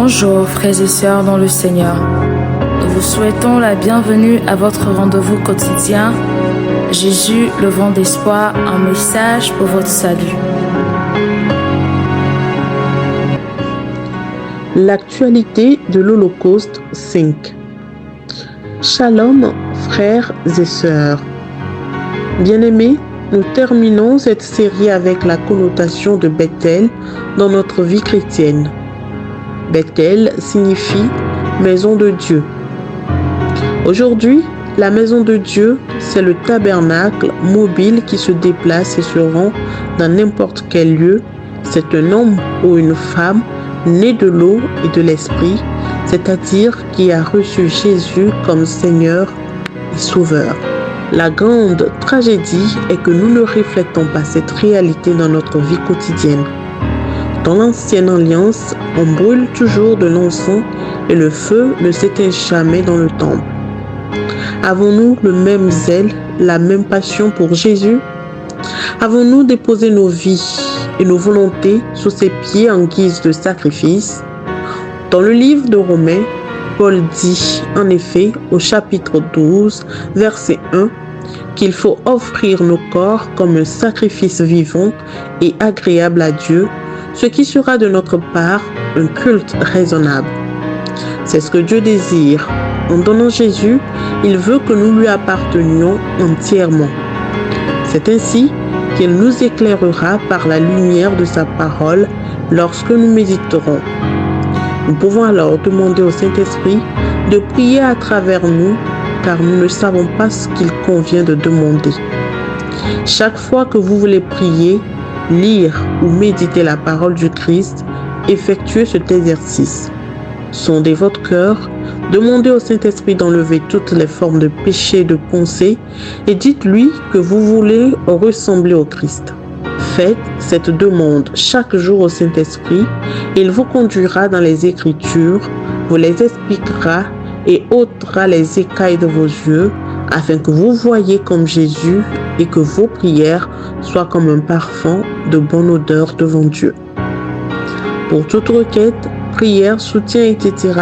Bonjour frères et sœurs dans le Seigneur. Nous vous souhaitons la bienvenue à votre rendez-vous quotidien. Jésus, le vent d'espoir, un message pour votre salut. L'actualité de l'Holocauste 5. Shalom, frères et sœurs. Bien-aimés, nous terminons cette série avec la connotation de Bethel dans notre vie chrétienne. Bethel signifie maison de Dieu. Aujourd'hui, la maison de Dieu, c'est le tabernacle mobile qui se déplace et se rend dans n'importe quel lieu. C'est un homme ou une femme né de l'eau et de l'esprit, c'est-à-dire qui a reçu Jésus comme Seigneur et Sauveur. La grande tragédie est que nous ne reflétons pas cette réalité dans notre vie quotidienne. Dans l'ancienne alliance, on brûle toujours de l'encens et le feu ne s'éteint jamais dans le temple. Avons-nous le même zèle, la même passion pour Jésus? Avons-nous déposé nos vies et nos volontés sous ses pieds en guise de sacrifice? Dans le livre de Romains, Paul dit en effet au chapitre 12, verset 1, qu'il faut offrir nos corps comme un sacrifice vivant et agréable à Dieu, ce qui sera de notre part un culte raisonnable. C'est ce que Dieu désire. En donnant Jésus, il veut que nous lui appartenions entièrement. C'est ainsi qu'il nous éclairera par la lumière de sa parole lorsque nous méditerons. Nous pouvons alors demander au Saint-Esprit de prier à travers nous, car nous ne savons pas ce qu'il convient de demander. Chaque fois que vous voulez prier, lire ou méditer la parole du Christ, effectuez cet exercice. Sondez votre cœur, demandez au Saint-Esprit d'enlever toutes les formes de péché et de pensée et dites-lui que vous voulez ressembler au Christ. Faites cette demande chaque jour au Saint-Esprit. Il vous conduira dans les Écritures, vous les expliquera et ôtera les écailles de vos yeux afin que vous voyiez comme Jésus et que vos prières soient comme un parfum de bonne odeur devant Dieu. Pour toute requête, prière, soutien, etc.,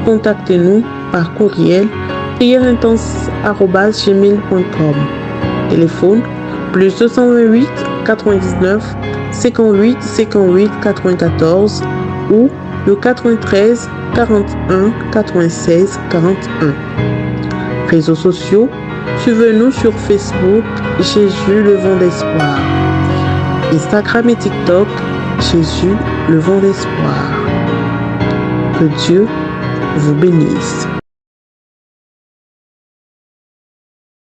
contactez-nous par courriel prièreintense@gmail.com. Téléphone plus 228 99 58 58 94 ou le 93 41 96 41. Réseaux sociaux, suivez-nous sur Facebook Jésus le vent d'espoir. Instagram et TikTok Jésus le vent d'espoir. Que Dieu vous bénisse.